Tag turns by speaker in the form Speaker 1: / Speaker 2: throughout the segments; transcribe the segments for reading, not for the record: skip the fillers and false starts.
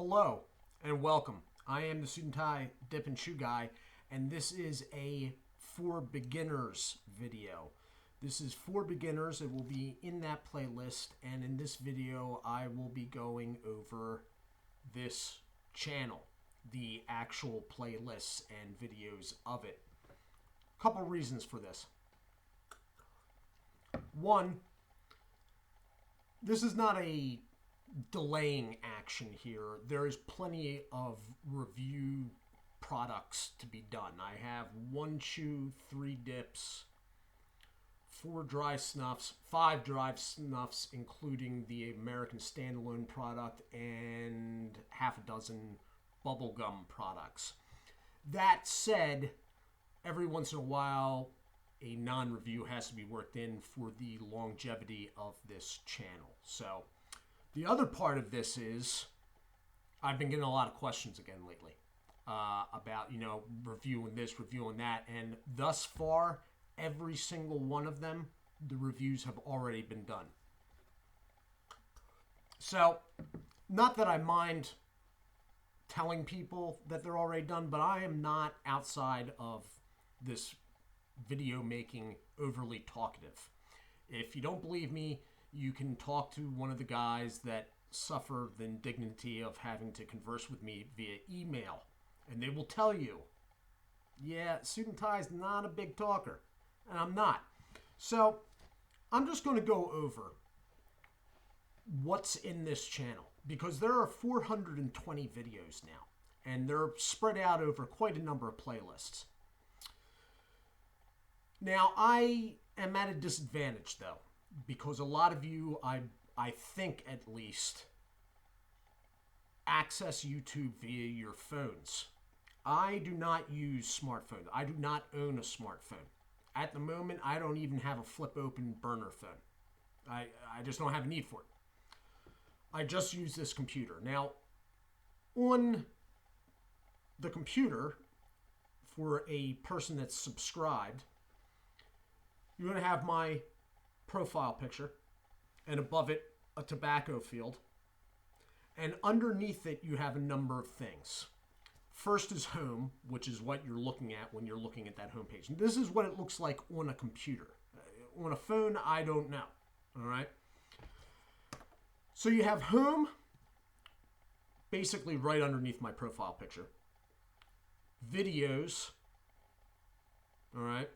Speaker 1: Hello and welcome. I am the Suit&Tie Dip&ChewGuy, and this is a for beginners video. This is for beginners. It will be in that playlist, and in this video I will be going over this channel, the actual playlists and videos of it. Couple reasons for this. One, this is not a delaying action here. There is plenty of review products to be done. I have 1 chew, 3 dips, 4 dry snuffs, 5 dry snuffs, including the American standalone product, and half a dozen bubblegum products. That said, every once in a while, a non-review has to be worked in for the longevity of this channel. So the other part of this is I've been getting a lot of questions again lately about, reviewing this, reviewing that. And thus far, every single one of them, the reviews have already been done. So not that I mind telling people that they're already done, but I am not outside of this video making overly talkative. If you don't believe me, you can talk to one of the guys that suffer the indignity of having to converse with me via email, and they will tell you, yeah, Suit&Tie is not a big talker, and I'm not. So I'm just going to go over what's in this channel, because there are 420 videos now, and they're spread out over quite a number of playlists. Now, I am at a disadvantage, though, because a lot of you, I think at least, access YouTube via your phones. I do not use smartphones. I do not own a smartphone. At the moment, I don't even have a flip-open burner phone. I just don't have a need for it. I just use this computer. Now, on the computer, for a person that's subscribed, you're going to have my profile picture, and above it a tobacco field, and underneath it you have a number of things. First is home, which is what you're looking at when you're looking at that home page. And this is what it looks like on a computer. On a phone, I don't know. All right. So you have home, basically right underneath my profile picture. Videos. All right.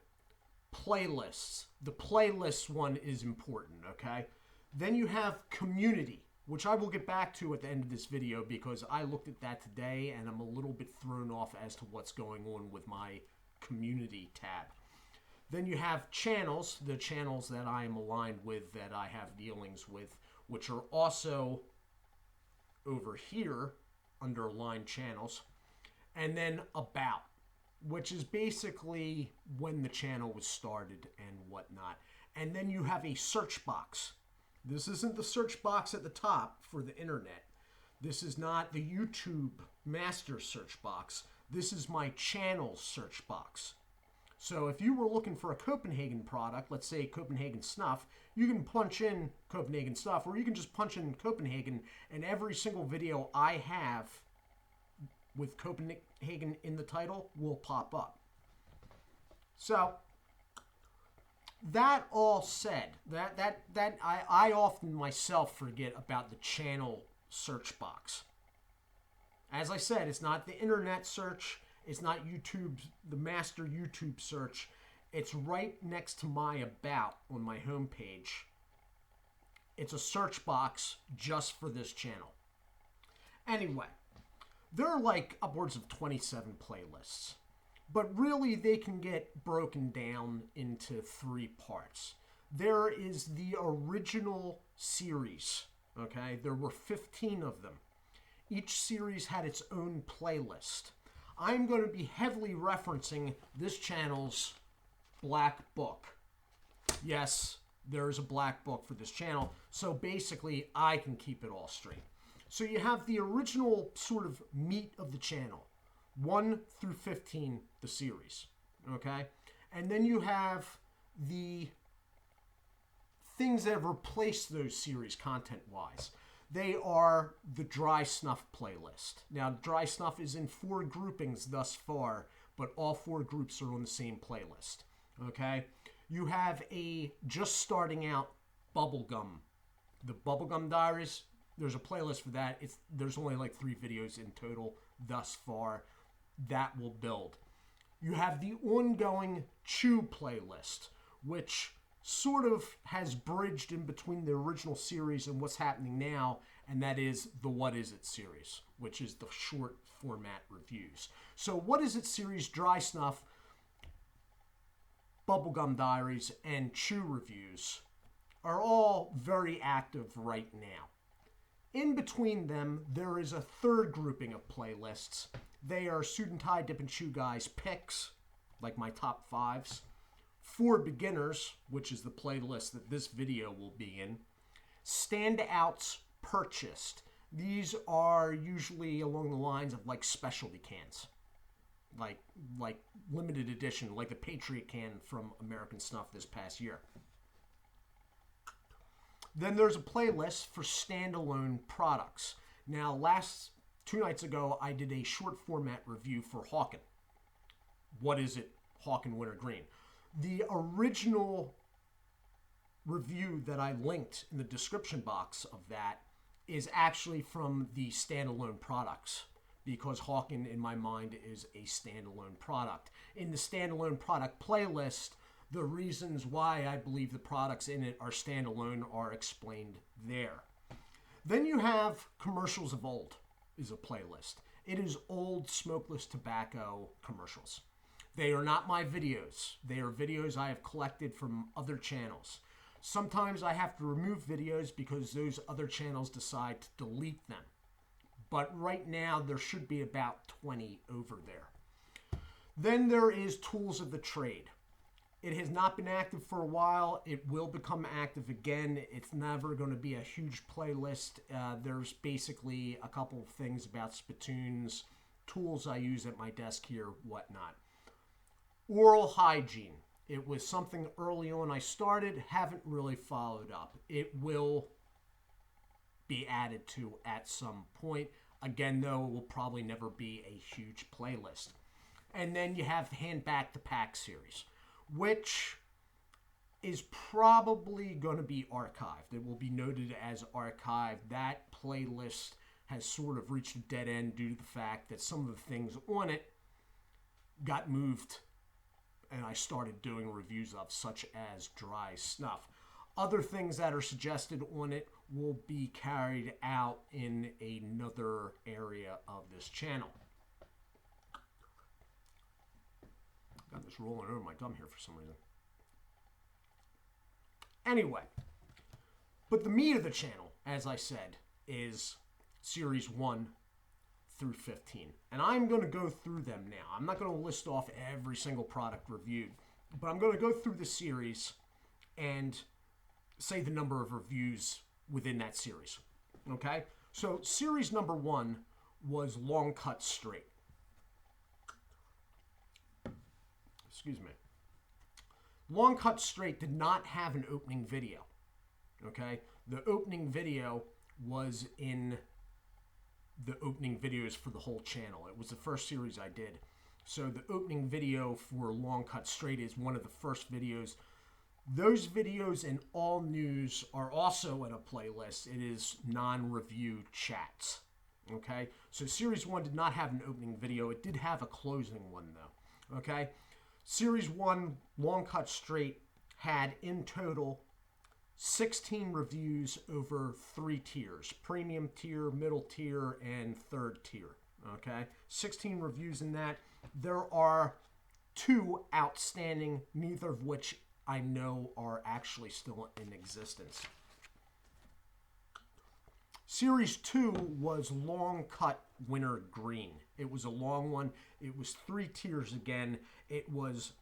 Speaker 1: Playlists. The playlists one is important, okay? Then you have community, which I will get back to at the end of this video because I looked at that today and I'm a little bit thrown off as to what's going on with my community tab. Then you have channels, the channels that I am aligned with, that I have dealings with, which are also over here under aligned channels. And then about, which is basically when the channel was started and whatnot. And then you have a search box. This isn't the search box at the top for the internet. This is not the YouTube master search box. This is my channel search box. So if you were looking for a Copenhagen product, let's say Copenhagen Snuff, you can punch in Copenhagen Snuff, or you can just punch in Copenhagen, and every single video I have with Copenhagen in the title will pop up. So that all said, I often myself forget about the channel search box. As I said, it's not the internet search, it's not YouTube, the master YouTube search. It's right next to my about on my homepage. It's a search box just for this channel. Anyway, there are like upwards of 27 playlists, but really they can get broken down into 3 parts. There is the original series, okay? There were 15 of them. Each series had its own playlist. I'm going to be heavily referencing this channel's black book. Yes, there is a black book for this channel, so basically I can keep it all straight. So you have the original sort of meat of the channel, 1 through 15, the series, okay? And then you have the things that have replaced those series content-wise. They are the dry snuff playlist. Now, dry snuff is in 4 groupings thus far, but all 4 groups are on the same playlist. Okay? You have a just starting out bubblegum. The Bubblegum Diaries, there's a playlist for that. There's only like 3 videos in total thus far. That will build. You have the ongoing Chew playlist, which sort of has bridged in between the original series and what's happening now, and that is the What Is It series, which is the short format reviews. So What Is It series, Dry Snuff, Bubblegum Diaries, and Chew reviews are all very active right now. In between them, there is a third grouping of playlists. They are Suit&Tie, Dip&ChewGuy's picks, like my top 5s. For Beginners, which is the playlist that this video will be in. Standouts purchased. These are usually along the lines of like specialty cans. Like limited edition, like the Patriot can from American Snuff this past year. Then there's a playlist for standalone products. Now, 2 nights ago, I did a short format review for Hawken. What is it? Hawken Wintergreen. The original review that I linked in the description box of that is actually from the standalone products, because Hawken, in my mind, is a standalone product. In the standalone product playlist, the reasons why I believe the products in it are standalone are explained there. Then you have Commercials of Old is a playlist. It is old smokeless tobacco commercials. They are not my videos. They are videos I have collected from other channels. Sometimes I have to remove videos because those other channels decide to delete them. But right now, there should be about 20 over there. Then there is Tools of the Trade. It has not been active for a while. It will become active again. It's never going to be a huge playlist. There's basically a couple of things about spittoons, tools I use at my desk here, whatnot. Oral hygiene. It was something early on I started, haven't really followed up. It will be added to at some point. Again, though, it will probably never be a huge playlist. And then you have Hand Back the Pack series, which is probably going to be archived. It will be noted as archived. That playlist has sort of reached a dead end due to the fact that some of the things on it got moved and I started doing reviews of, such as dry snuff. Other things that are suggested on it will be carried out in another area of this channel. Got this rolling over my gum here for some reason. Anyway, but the meat of the channel, as I said, is series 1 through 15. And I'm going to go through them now. I'm not going to list off every single product reviewed, but I'm going to go through the series and say the number of reviews within that series. Okay? So series number 1 was Long Cut Straight. Excuse me. Long Cut Straight did not have an opening video. Okay? The opening video was in the opening videos for the whole channel. It was the first series I did. So the opening video for Long Cut Straight is one of the first videos. Those videos and all news are also in a playlist. It is non-review chats. Okay? So series 1 did not have an opening video. It did have a closing one though. Okay? Series 1, Long Cut Straight, had in total 16 reviews over 3 tiers. Premium tier, middle tier, and third tier. Okay? 16 reviews in that. There are 2 outstanding, neither of which I know are actually still in existence. Series 2 was Long Cut Wintergreen. It was a long one. It was 3 tiers again. It was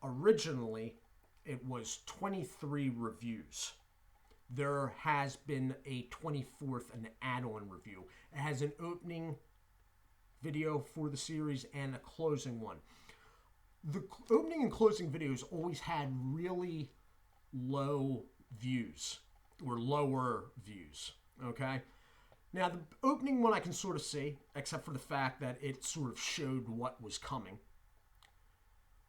Speaker 1: originally, it was 23 reviews. There has been a 24th, an add-on review. It has an opening video for the series and a closing one. The opening and closing videos always had really low views or lower views, okay? Now, the opening one I can sort of see, except for the fact that it sort of showed what was coming.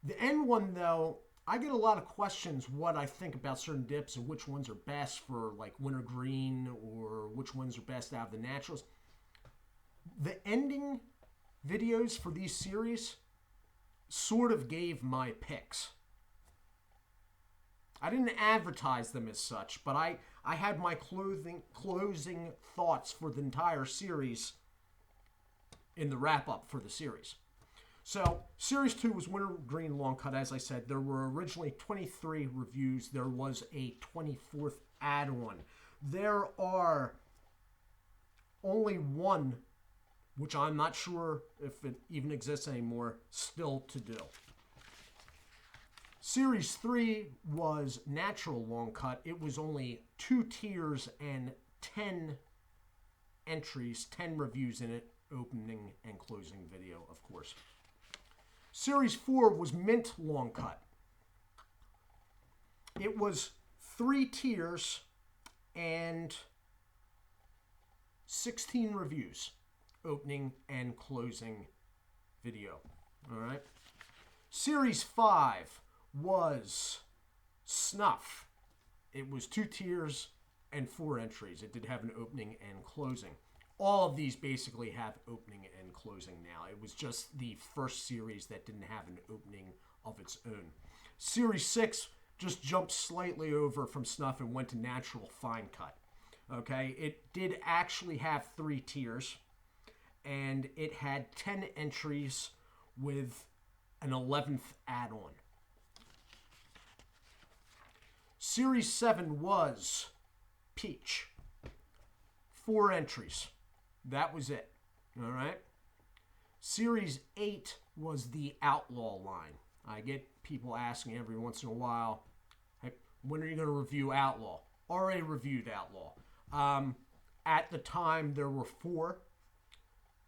Speaker 1: The end one, though, I get a lot of questions what I think about certain dips and which ones are best for like wintergreen or which ones are best out of the naturals. The ending videos for these series sort of gave my picks. I didn't advertise them as such, but I had my closing thoughts for the entire series in the wrap-up for the series. So, Series 2 was Wintergreen Long Cut. As I said, there were originally 23 reviews. There was a 24th add-on. There are only one, which I'm not sure if it even exists anymore, still to do. Series 3 was Natural Long Cut. It was only 2 tiers and 10 entries, 10 reviews in it, opening and closing video, of course. Series 4 was Mint Long Cut. It was 3 tiers and 16 reviews, opening and closing video. All right. Series 5 was Snuff. It was 2 tiers and 4 entries. It did have an opening and closing. All of these basically have opening and closing now. It was just the first series that didn't have an opening of its own. Series 6 just jumped slightly over from Snuff and went to Natural Fine Cut. Okay, it did actually have 3 tiers, and it had 10 entries with an 11th add-on. Series 7 was Peach. 4 entries. That was it. All right. Series 8 was the Outlaw line. I get people asking every once in a while, hey, when are you going to review Outlaw? Already reviewed Outlaw. At the time, there were 4.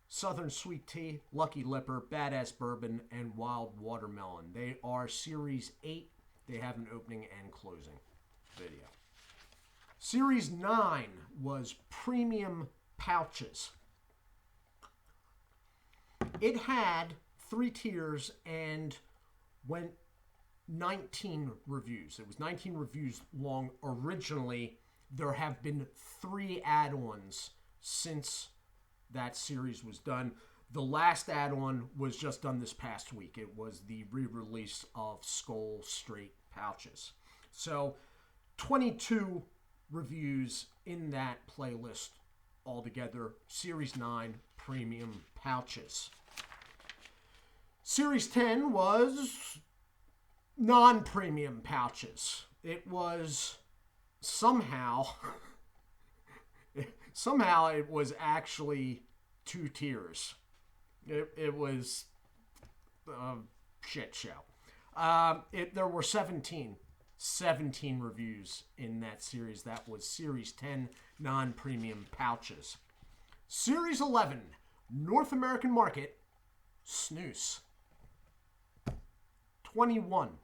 Speaker 1: Southern Sweet Tea, Lucky Lipper, Badass Bourbon, and Wild Watermelon. They are Series 8. They have an opening and closing video. Series 9 was Premium Pouches. It had 3 tiers and went 19 reviews. It was 19 reviews long originally. There have been 3 add-ons since that series was done. The last add-on was just done this past week. It was the re-release of Skull Straight Pouches. So 22 reviews in that playlist altogether. Series 9 Premium Pouches. Series 10 was non-premium pouches. It was somehow it was actually 2 tiers. It was a shit show. There were 17 reviews in that series. That was Series 10 non-premium pouches. Series 11 North American market snus. 21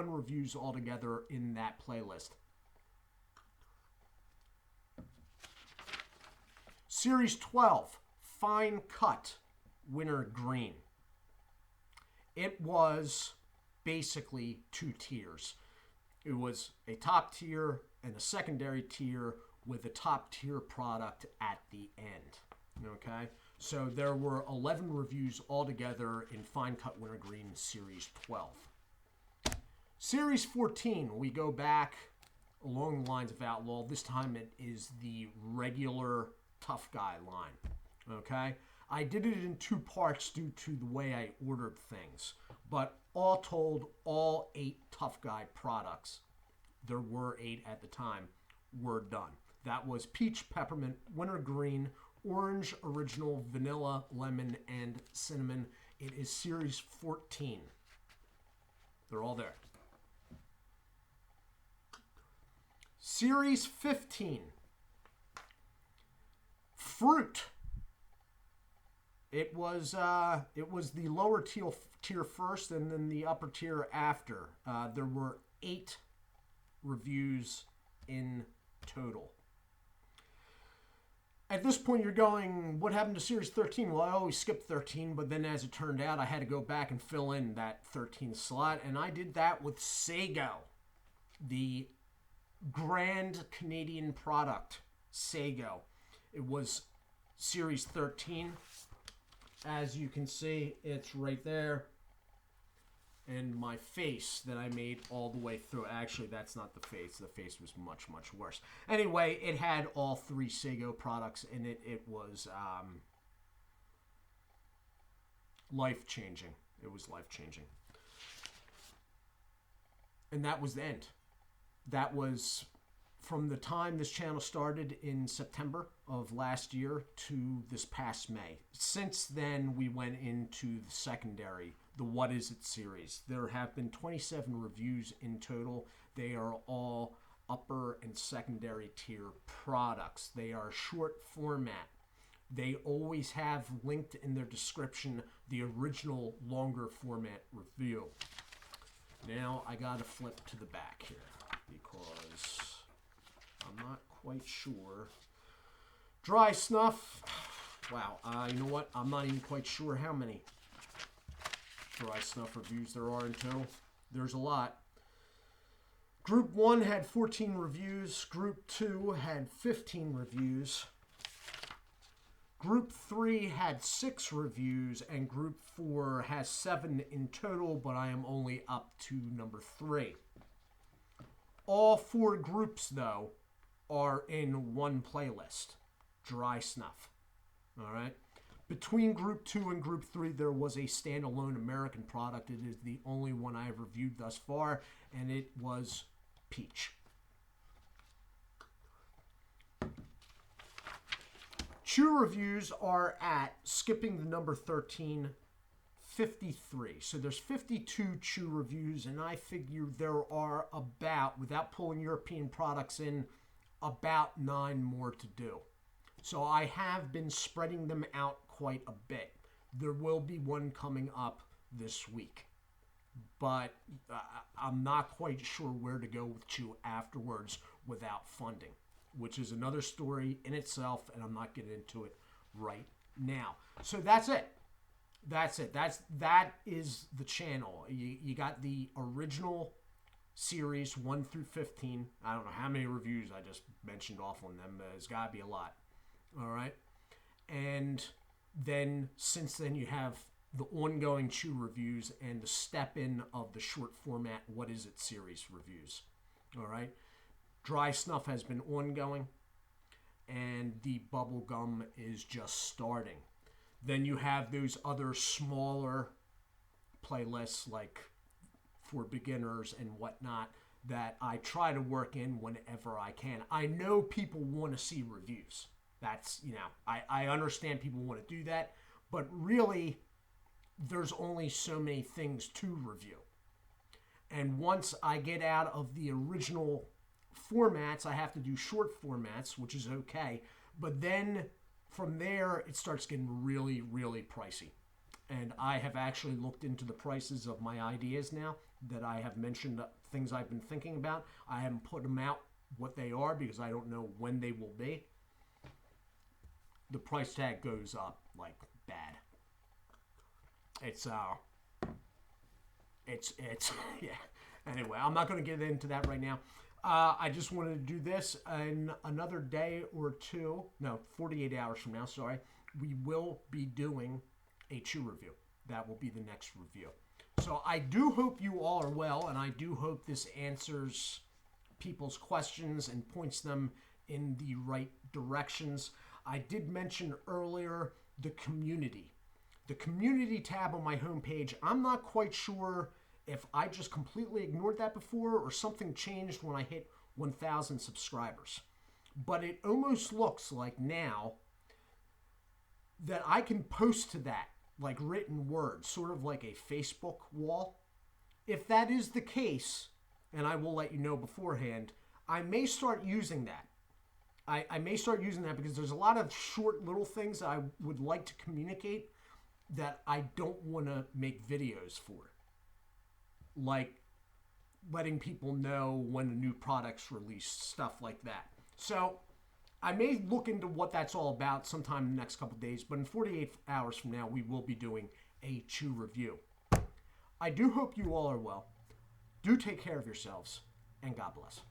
Speaker 1: reviews altogether in that playlist. Series 12 Fine Cut Wintergreen. It was basically 2 tiers. It was a top tier and a secondary tier with a top tier product at the end. Okay? So there were 11 reviews altogether in Fine Cut Wintergreen Series 12. Series 14, we go back along the lines of Outlaw. This time it is the regular Tough Guy line. Okay? I did it in 2 parts due to the way I ordered things. But all told, all 8 Tough Guy products, there were 8 at the time, were done. That was Peach, Peppermint, Wintergreen, Orange, Original, Vanilla, Lemon, and Cinnamon. It is Series 14. They're all there. Series 15. Fruit. It was the lower tier first and then the upper tier after. There were 8 reviews in total. At this point, you're going, what happened to Series 13? Well, I always skipped 13, but then as it turned out, I had to go back and fill in that 13 slot, and I did that with Sago, the grand Canadian product, Sago. It was Series 13. As you can see, it's right there. And my face that I made all the way through. Actually, that's not the face. The face was much, much worse. Anyway, it had all 3 Sago products in it. It was life-changing. It was life-changing. And that was the end. That was from the time this channel started in September of last year to this past May. Since then, we went into the secondary, the What Is It series. There have been 27 reviews in total. They are all upper and secondary tier products. They are short format. They always have linked in their description the original longer format review. Now I gotta flip to the back here because I'm not quite sure. Dry snuff. Wow, you know what? I'm not even quite sure how many dry snuff reviews there are in total. There's a lot. Group 1 had 14 reviews. Group 2 had 15 reviews. Group 3 had 6 reviews, and Group 4 has 7 in total, but I am only up to number 3. All 4 groups, though, are in one playlist. Dry snuff. All right? Between Group 2 and Group 3, there was a standalone American product. It is the only one I have reviewed thus far, and it was Peach. Chew reviews are at, skipping the number 13, 53. So there's 52 Chew reviews, and I figure there are about, without pulling European products in, about 9 more to do. So I have been spreading them out quite a bit. There will be one coming up this week, but I'm not quite sure where to go with Chew afterwards without funding, which is another story in itself, and I'm not getting into it right now. So that's it. That's it. That is the channel. You got the original series 1 through 15. I don't know how many reviews I just mentioned off on them. There's got to be a lot. All right. And then since then you have the ongoing Chew reviews and the step in of the short format What Is It series reviews. All right. Dry snuff has been ongoing, and the bubble gum is just starting. Then you have those other smaller playlists like for beginners and whatnot that I try to work in whenever I can. I know people want to see reviews. That's, I understand people want to do that, but really there's only so many things to review. And once I get out of the original formats, I have to do short formats, which is okay. But then from there, it starts getting really, really pricey. And I have actually looked into the prices of my ideas now that I have mentioned, things I've been thinking about. I haven't put them out what they are because I don't know when they will be. The price tag goes up like bad. It's yeah. Anyway, I'm not going to get into that right now. I just wanted to do this in another day or two. No, 48 hours from now, sorry. We will be doing a Chew review. That will be the next review. So I do hope you all are well, and I do hope this answers people's questions and points them in the right directions. I did mention earlier the community. The community tab on my homepage, I'm not quite sure if I just completely ignored that before or something changed when I hit 1,000 subscribers. But it almost looks like now that I can post to that like written words, sort of like a Facebook wall. If that is the case, and I will let you know beforehand, I may start using that. I may start using that because there's a lot of short little things that I would like to communicate that I don't want to make videos for. Like letting people know when a new product's released, stuff like that. So I may look into what that's all about sometime in the next couple days, but in 48 hours from now, we will be doing a chew review. I do hope you all are well. Do take care of yourselves, and God bless.